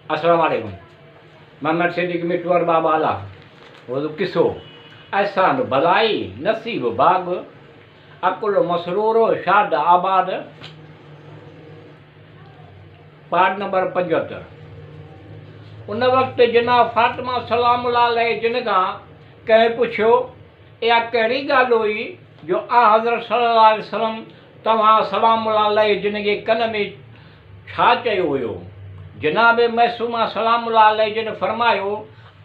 अस्सलाम वालेकुम। मोहम्मद सिद्दीक मिठू बाबा आला वो तो किसो एहसान भलाई नसीब बाग अकुल मसरूर शाद आबाद। पाठ नंबर 75। उन वक्त जनाब फातिमा सलाम जिन खां कंहिं पुछियो इहा कहिड़ी ॻाल्हि हुई जो हज़रत सल्लल्लाहु अलैहि वसल्लम तव्हां सलाम जिन जे कन में छा चयो हुयो। जनाब मसूमा सलाम जिन फरमायो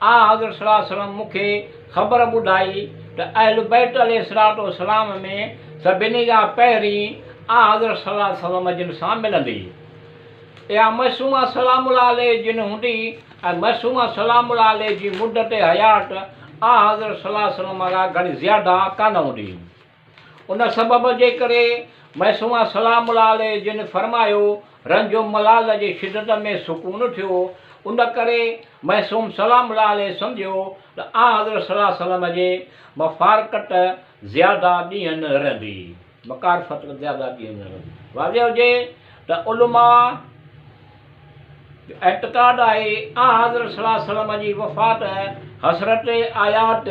हज़रत सल्लल्लाहु अलैहि वसल्लम मूंखे ख़बर ॿुधाई त अहल बैत अलैहिस्सलाम में सभिनी खां पहिरीं हज़रत सल्लल्लाहु अलैहि वसल्लम जिन सां मिलंदी। इहा मसूमा सलाम जिन हूंदी ऐं मसूमा सलाम जी मुदत हयात हज़रत सल्लल्लाहु अलैहि वसल्लम खां घणी ज़्यादा कान हूंदी। उन सबब जे करे मसूमा सलाम जिन फरमायो रंजो मलाल जे शिदत में सुकून थियो। उन करे मसूम सलाम सम्झियो त हज़रत सल्लल्लाहु अलैहि वसल्लम जे मफ़ारकत ज़्यादा ॾींहं न रहंदी, मकारफ़त ज़्यादा ॾींहं न रहंदी। वाज़िह हुजे त उलमा एतक़ाद आहे हज़रत सल्लल्लाहु अलैहि वसल्लम जी वफ़ात हसरत आयात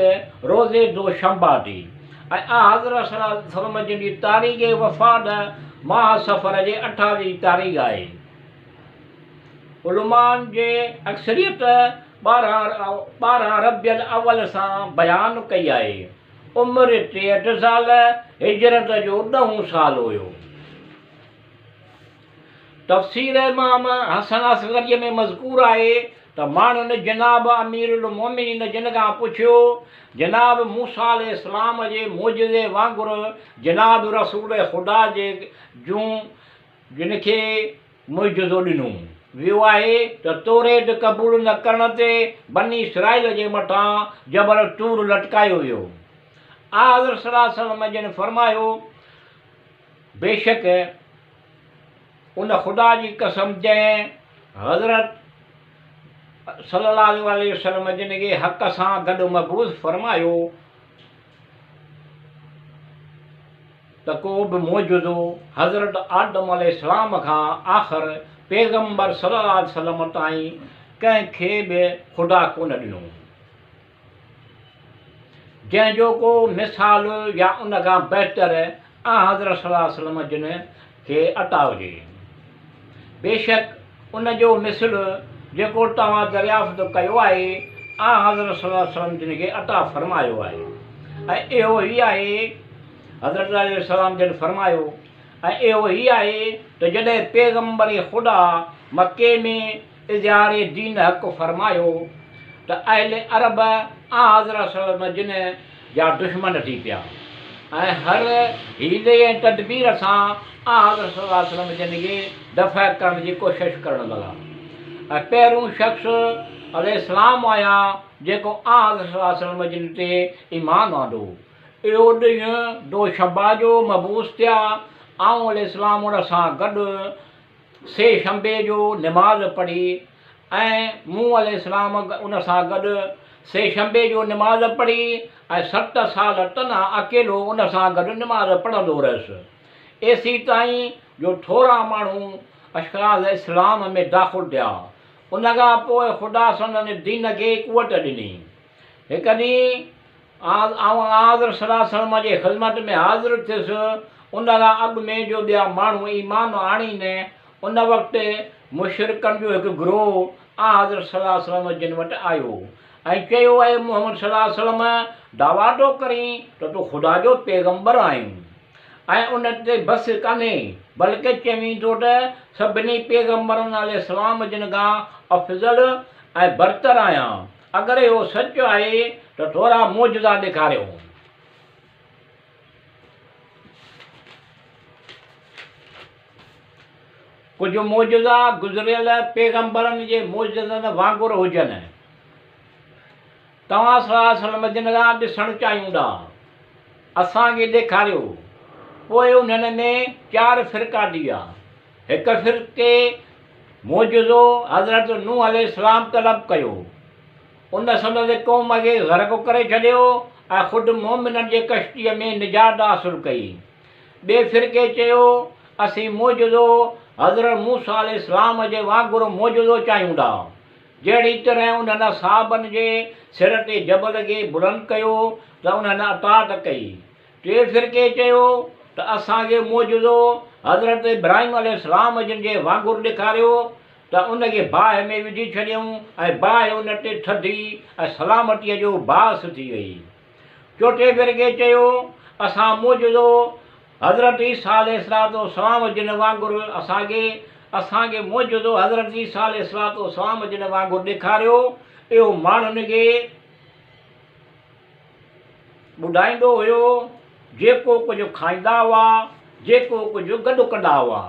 रोज़े दो शंबा थी ऐं हज़रत सल्लल्लाहु अलैहि वसल्लम जी तारीख़ वफ़ात माह सफ़र जे 28 तारीख़ आहे। उलमान जे अक्सरियत 12 रबियल अव्वल सां बयानु कई आहे। उमिरि 63 साल, हिजरत जो 10 साल हुयो। तफ़सीर इमाम हसन असगरी में मज़कूर आहे त माण्हुनि जनाब अमीरुल मोमिनीन जिन खां पुछियो जनाब मूसा अलैहिस्सलाम जे मौजज़े वांगुरु जनाब रसूल ख़ुदा जे जूं जिन खे मुइजज़ो ॾिनो वियो आहे त तौरेत क़बूल न करण ते बनी इसराइल जे मथां जबल तूर लटकायो वियो। हज़रत सल्लल्लाहु अलैहि वसल्लम जिन फरमायो बेशक उन ख़ुदा जी कसम जंहिं हज़रत सल्लल्लाहु अलैहि वसल्लम जिन खे हक़ सां गॾु मबूस फरमायो त को बि मौजूदो हज़रत आदम अलैहिस्सलाम खां आख़िर पैगम्बर सल्लल्लाहु अलैहि वसल्लम ताईं कंहिंखे बि ख़ुदा कोन ॾिनो जंहिंजो को मिसाल या उन खां बहितर हज़रत सल्लल्लाहु अलैहि वसल्लम जिन खे अता हुजे। बेशक उन जो मिसल जेको तव्हां दरियाफ़्त कयो आहे हज़रत सल्लल्लाहु अलैहि वसल्लम जिन खे अता फ़रमायो आहे ऐं इहो ई आहे हज़रत अलैहिस्सलाम जिन फरमायो ऐं इहो ई आहे त जॾहिं पैगम्बर ख़ुदा मके में इज़हार दीन हक़ फरमायो त अहल अरब हज़रत सल्लल्लाहु अलैहि वसल्लम जिन जा दुश्मन थी पिया ऐं हर हीले ऐं तदबीर सां हज़रत सल्लल्लाहु अलैहि वसल्लम जिन खे दफ़ा करण जी कोशिशि करणु लॻा ऐं पहिरियों शख़्स अलैहिस्सलाम आया जेको हज़रत सल्लल्लाहु अलैहि वसल्लम जिन ते ईमान आंदो। इहो ॾींहुं दो शंबा जो मबूस थिया अलैहिस्सलाम उन सां गॾु से शंबे जो निमाज़ पढ़ी ऐं मूं अलैहिस्सलाम उन सां गॾु से शंबे जो निमाज़ पढ़ी ऐं 7 साल तना अकेलो उन सां गॾु निमाज़ पढ़ंदो रहियुसि एसी ताईं जो थोरा माण्हू अशराज़ इस्लाम में दाख़िल थिया। उन खां पोइ ख़ुदा संदनि दीन खे कुवत ॾिनी। हिकु ॾींहुं हज़रत सल्लल्लाहु अलैहि वसल्लम जे ख़िदमत में हाज़िर थियुसि। उन खां अॻु में जो ॿिया माण्हू ईमान आणीनि उन वक़्तु मुशरिकनि जो हिकु गिरोह हज़रत सल्लल्लाहु अलैहि वसल्लम जिन वटि आयो ऐं चयो आहे मोहम्मद सल्लल्लाहु अलैहि वसल्लम दावा थो करीं त तूं ख़ुदा जो पैगम्बर आहीं ऐं उन ते बसि कान्हे बल्कि चवीं थो त सभिनी पैगम्बरनि अलैहिस्सलाम जिन खां अफ़ज़ल ऐं बरतर आहियां। अगरि इहो सच आहे त थोरा मौजज़ा ॾेखारियो। कुझु मौजज़ा गुज़िरियल पैगम्बरनि जे मौजज़नि वांगुरु हुजनि तव्हां सल्लल्लाहु अलैहि वसल्लम जिन खां ॾिसणु चाहियूं था असांखे ॾेखारियो। पोइ उन्हनि में 4 फ़िरका ॾिया। हिकु फ़िरके मौजज़ो हज़रत नूह अलैहिस्सलाम तलब कयो उन संदसि क़ौम खे ग़रक़ करे छॾियो ऐं ख़ुदि मोमिननि जे कश्तीअ में निजात हासिलु कई। ॿिए फ़िरके चयो असीं मौजज़ो हज़रत मूसा अलैहिस्सलाम जे वांगुरु मौजज़ो चाहियूं था जहिड़ी तरह उन्हनि साहबनि जे सिर ते जबल खे बुलंद कयो त उन्हनि अतात कई। टे फ़िरके चयो त असांखे मौजूदो हज़रत इब्राहिम अलैहिस्सलाम जिन जे वांगुरु ॾेखारियो त उनखे बाहि में विझी छॾियऊं ऐं बाहि उन ते थधी ऐं सलामतीअ जो बास थी वई। चोथे फ़िरके चयो असां मौजूदो हज़रत ईसा अलैहिस्सलाम जिन वांगुरु असांखे मौजूदो हज़रत ईसा अलैहिस्सलाम जिन वांगुरु ॾेखारियो। इहो माण्हुनि खे ॿुधाईंदो हुयो जेको कुझु खाईंदा हुआ, जेको कुझु गॾु कंदा हुआ।